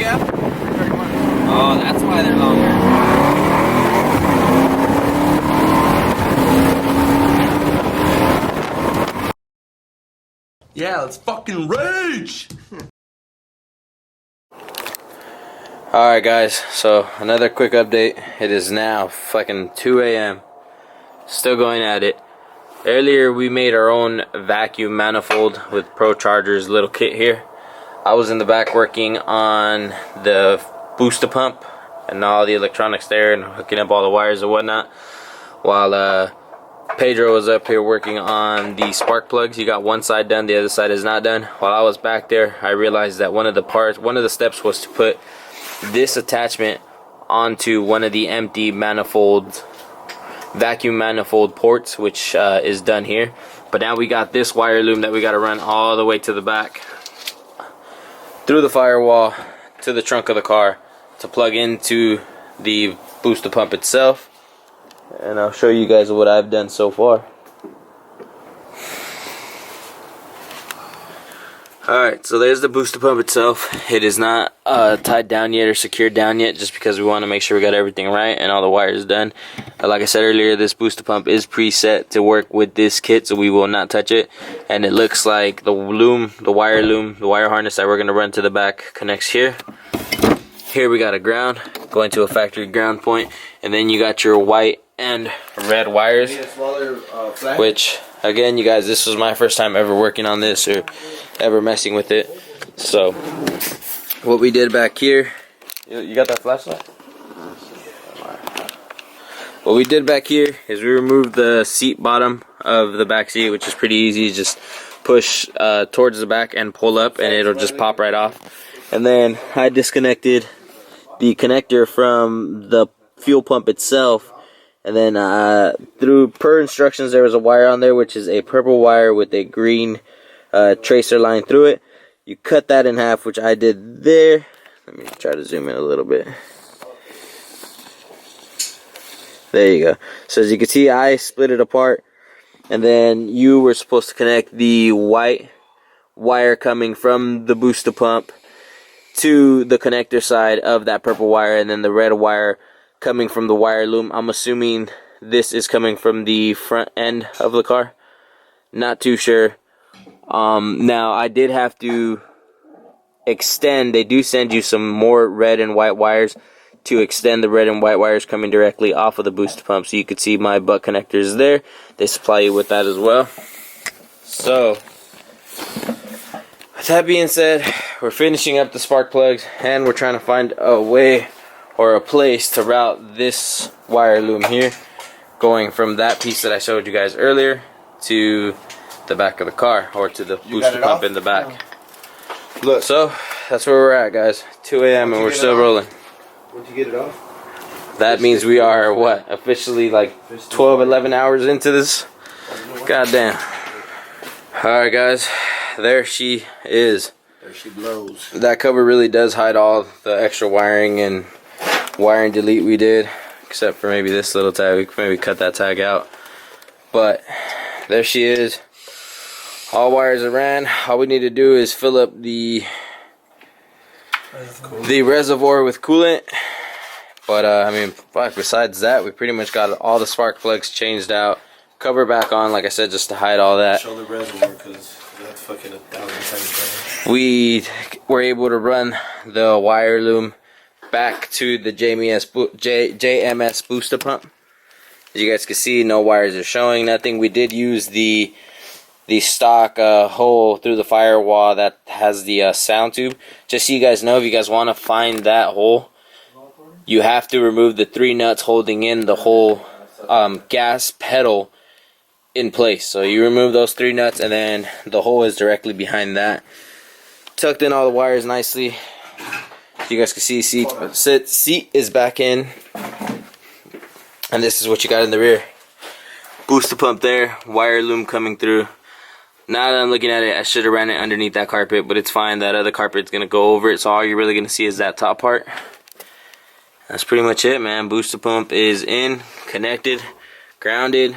you have? 31. Oh, that's why they're longer. Yeah, let's fucking rage! Alright guys, so another quick update. It is now fucking 2 a.m. Still going at it. Earlier we made our own vacuum manifold with Procharger's little kit here. I was in the back working on the booster pump and all the electronics there and hooking up all the wires and whatnot, while Pedro was up here working on the spark plugs. He got one side done, the other side is not done. While I was back there, I realized that one of the steps was to put this attachment onto one of the empty vacuum manifold ports, which is done here. But now we got this wire loom that we got to run all the way to the back, through the firewall to the trunk of the car to plug into the booster pump itself. And I'll show you guys what I've done so far. Alright, so there's the booster pump itself. It is not tied down yet or secured down yet, just because we want to make sure we got everything right and all the wires done. Like I said earlier, this booster pump is preset to work with this kit, so we will not touch it. And it looks like the wire harness that we're going to run to the back connects here. Here we got a ground, going to a factory ground point, and then you got your white and red wires, which again, you guys, this was my first time ever working on this or ever messing with it. So what we did back here, you got that flashlight? What we did back here is we removed the seat bottom of the back seat, which is pretty easy. Just push towards the back and pull up and it'll just pop right off. And then I disconnected the connector from the fuel pump itself. And then per instructions, there was a wire on there, which is a purple wire with a green tracer line through it. You cut that in half, which I did there. Let me try to zoom in a little bit. There you go. So as you can see, I split it apart. And then you were supposed to connect the white wire coming from the booster pump to the connector side of that purple wire, and then the red wire coming from the wire loom. I'm assuming this is coming from the front end of the car. Not too sure. Now I did have to extend. They do send you some more red and white wires to extend the red and white wires coming directly off of the booster pump. So you could see my butt connectors there. They supply you with that as well. So with that being said, we're finishing up the spark plugs and we're trying to find a way or a place to route this wire loom here, going from that piece that I showed you guys earlier to the back of the car, or to the booster pump in the back. Look, so that's where we're at, guys. 2 a.m. and we're still rolling. Once you get it off, that means we are what, officially like 12-11 hours into this. Goddamn. Alright guys, there she is. there she blows. That cover really does hide all the extra wiring and wiring delete we did, except for maybe this little tag. We could maybe cut that tag out, but there she is. All wires are ran. All we need to do is fill up the reservoir with coolant. But I mean, fuck, besides that, we pretty much got all the spark plugs changed out, cover back on, like I said, just to hide all that. Show the reservoir, because that's fucking 1,000 times better. We were able to run the wire loom back to the JMS booster pump. As you guys can see, no wires are showing, nothing. We did use the stock hole through the firewall that has the sound tube. Just so you guys know, if you guys want to find that hole, you have to remove the 3 nuts holding in the whole gas pedal in place. So you remove those 3 nuts, and then the hole is directly behind that. Tucked in all the wires nicely. You guys can see seat is back in, and this is what you got in the rear. Booster pump there, wire loom coming through. Now that I'm looking at it, I should have ran it underneath that carpet, but it's fine. That other carpet's gonna go over it, so all you're really gonna see is that top part. That's pretty much it, man. Booster pump is in, connected, grounded.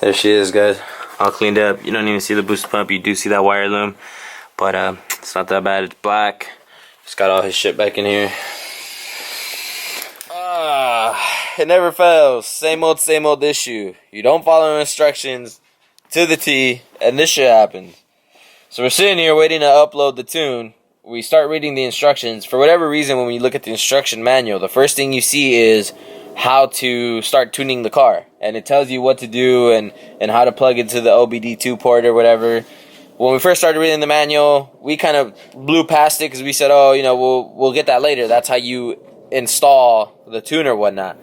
There she is, guys, all cleaned up. You don't even see the booster pump. You do see that wire loom, but it's not that bad. It's black. Just got all his shit back in here. It never fails. Same old issue. You don't follow instructions to the T, and this shit happens. So we're sitting here waiting to upload the tune. We start reading the instructions. For whatever reason, when you look at the instruction manual, the first thing you see is how to start tuning the car. And it tells you what to do and how to plug into the OBD2 port or whatever. When we first started reading the manual, we kind of blew past it because we said, oh, you know, we'll get that later. That's how you install the tune or whatnot.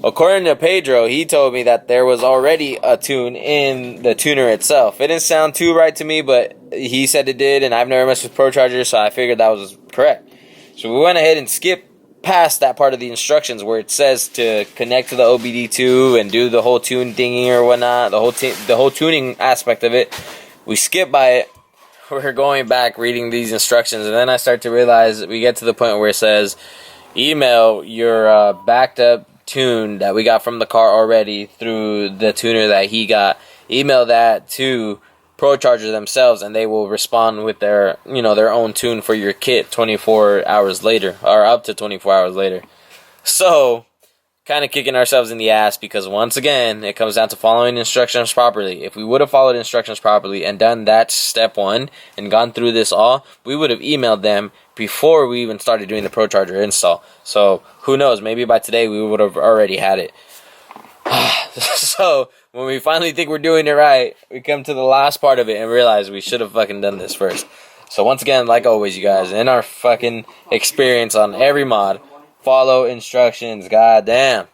According to Pedro, he told me that there was already a tune in the tuner itself. It didn't sound too right to me, but he said it did, and I've never messed with Procharger, so I figured that was correct. So we went ahead and skipped past that part of the instructions where it says to connect to the OBD2 and do the whole tune thingy or whatnot, the whole tuning aspect of it. We skipped by it. We're going back reading these instructions, and then I start to realize we get to the point where it says, email your backed up tune that we got from the car already through the tuner that he got. Email that to Procharger themselves, and they will respond with their, you know, their own tune for your kit 24 hours later, or up to 24 hours later. So, kind of kicking ourselves in the ass because once again, it comes down to following instructions properly. If we would have followed instructions properly and done that step one and gone through this all, we would have emailed them before we even started doing the Procharger install. So who knows, maybe by today we would have already had it. So when we finally think we're doing it right, we come to the last part of it and realize we should have fucking done this first. So once again, like always, you guys, in our fucking experience on every mod, follow instructions, goddamn.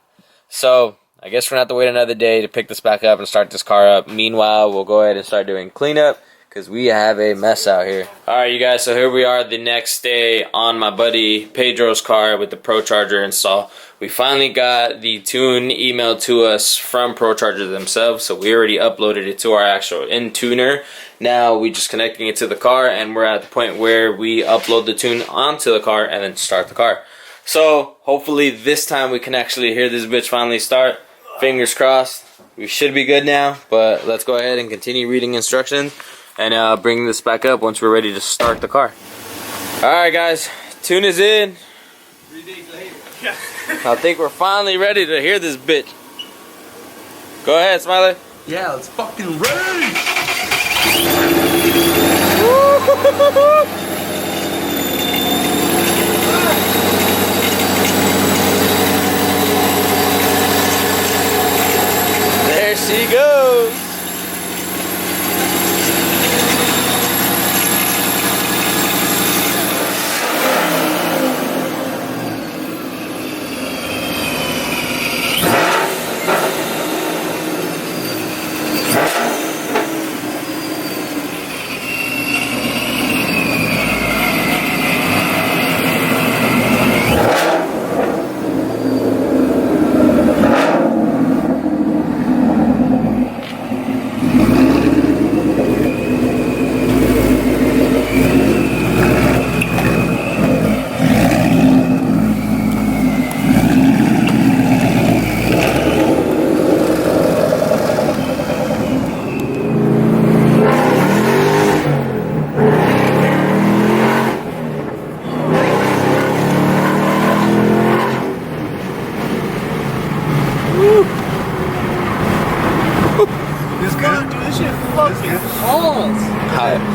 So I guess we're gonna have to wait another day to pick this back up and start this car up. Meanwhile, we'll go ahead and start doing cleanup because we have a mess out here. Alright, you guys, so here we are the next day on my buddy Pedro's car with the Procharger install. We finally got the tune emailed to us from Procharger themselves, so we already uploaded it to our actual in-tuner. Now we just connecting it to the car, and we're at the point where we upload the tune onto the car and then start the car. So hopefully this time we can actually hear this bitch finally start. Fingers crossed. We should be good now, but let's go ahead and continue reading instructions and bring this back up once we're ready to start the car. Alright guys, tune is in. 3 days later. I think we're finally ready to hear this bitch. Go ahead, Smiley. Yeah, let's fucking rage! There she goes.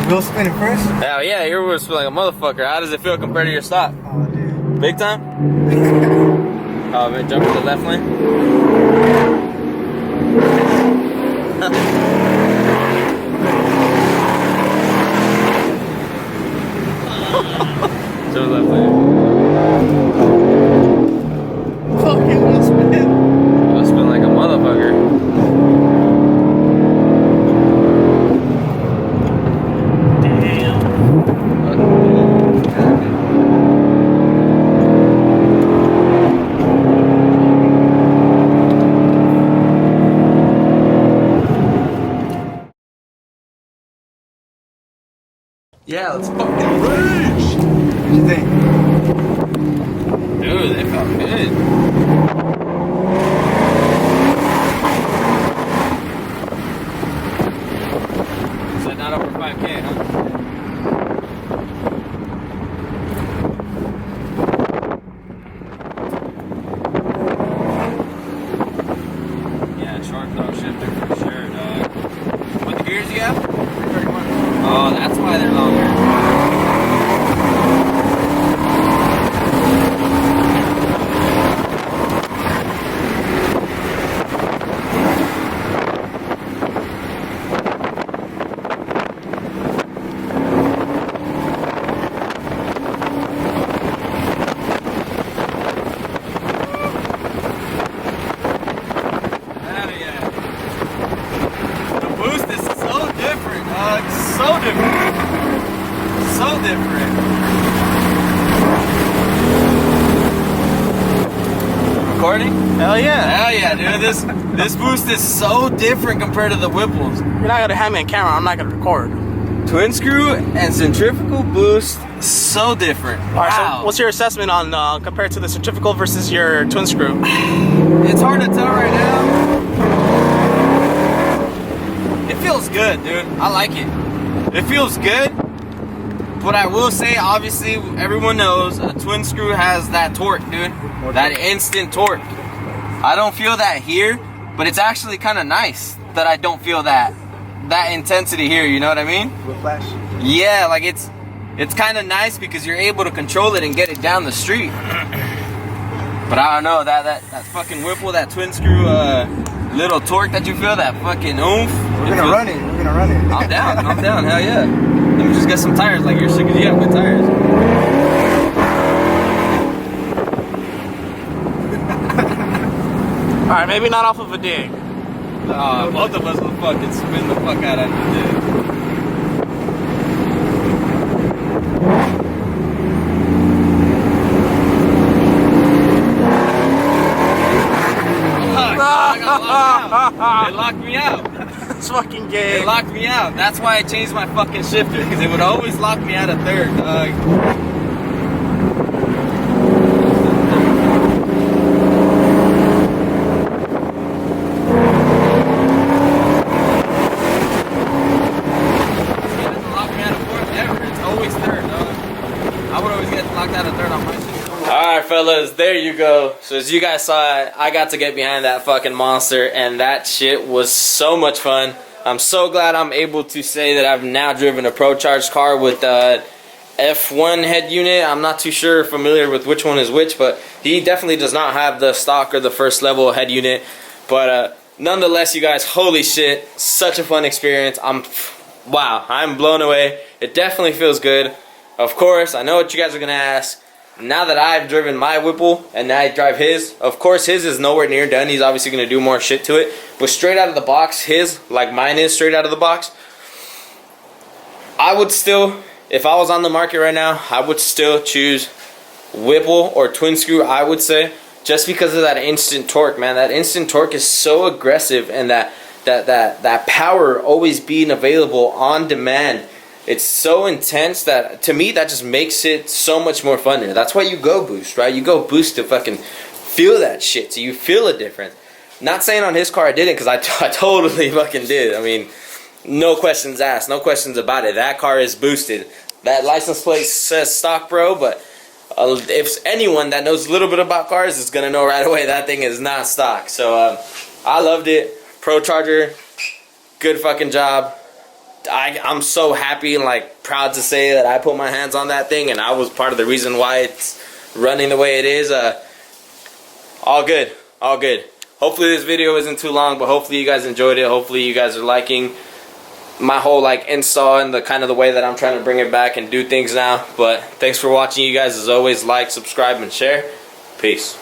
We'll spin it first? Hell yeah, your wheels feel like a motherfucker. How does it feel compared to your stock? Oh, dude. Big time? Oh, man, jump to the left lane? To the left lane. Fucking will spin. It'll spin like a motherfucker. Yeah, let's fucking rage! What do you think? Dude, they felt good. So not over 5K, huh? recording? Hell yeah. Hell yeah, dude. This boost is so different compared to the Whipples. You're not gonna have me on camera, I'm not gonna record. Twin screw and centrifugal boost, so different. Alright, Wow. so what's your assessment on compared to the centrifugal versus your twin screw? It's hard to tell right now. It feels good, dude. I like it. It feels good. But I will say, obviously, everyone knows a twin screw has that torque, dude. That instant torque. I don't feel that here, but it's actually kind of nice that I don't feel that intensity here, you know what I mean? Whiplash. Yeah, like it's kind of nice because you're able to control it and get it down the street. But I don't know, that fucking Whipple, that twin screw little torque that you feel, that fucking oomph. We're gonna run it. I'm down, hell yeah. Let me just get some tires like your shit, because you have good tires. Alright, maybe not off of a dig. Both of us will fucking spin the fuck out of the dig. They locked me out. It's fucking gay. They locked me out. That's why I changed my fucking shifter, because it would always lock me out of third, dog. Alright fellas, there you go. So as you guys saw, I got to get behind that fucking monster, and that shit was so much fun. I'm so glad I'm able to say that I've now driven a Procharger car with F1 head unit. I'm not too familiar with which one is which, but he definitely does not have the stock or the first level head unit. But nonetheless, you guys, holy shit, such a fun experience. Wow, I'm blown away. It definitely feels good. Of course, I know what you guys are gonna ask. Now that I've driven my Whipple and now I drive his, of course his is nowhere near done. He's obviously going to do more shit to it. But straight out of the box, his, like mine is straight out of the box, I would still, if I was on the market right now, I would still choose Whipple or twin screw, I would say. Just because of that instant torque, man. That instant torque is so aggressive, and that power always being available on demand. It's so intense that, to me, that just makes it so much more fun there. That's why you go boost, right? You go boost to fucking feel that shit, so you feel a difference. Not saying on his car I didn't, because I totally fucking did. I mean, no questions asked, no questions about it. That car is boosted. That license plate says stock, bro, but if anyone that knows a little bit about cars is going to know right away that thing is not stock. So, I loved it. Procharger, good fucking job. I'm so happy and like proud to say that I put my hands on that thing, and I was part of the reason why it's running the way it is. All good, all good. Hopefully this video isn't too long, but hopefully you guys enjoyed it. Hopefully you guys are liking my whole like install and the kind of the way that I'm trying to bring it back and do things now. But thanks for watching, you guys. As always, like, subscribe, and share. Peace.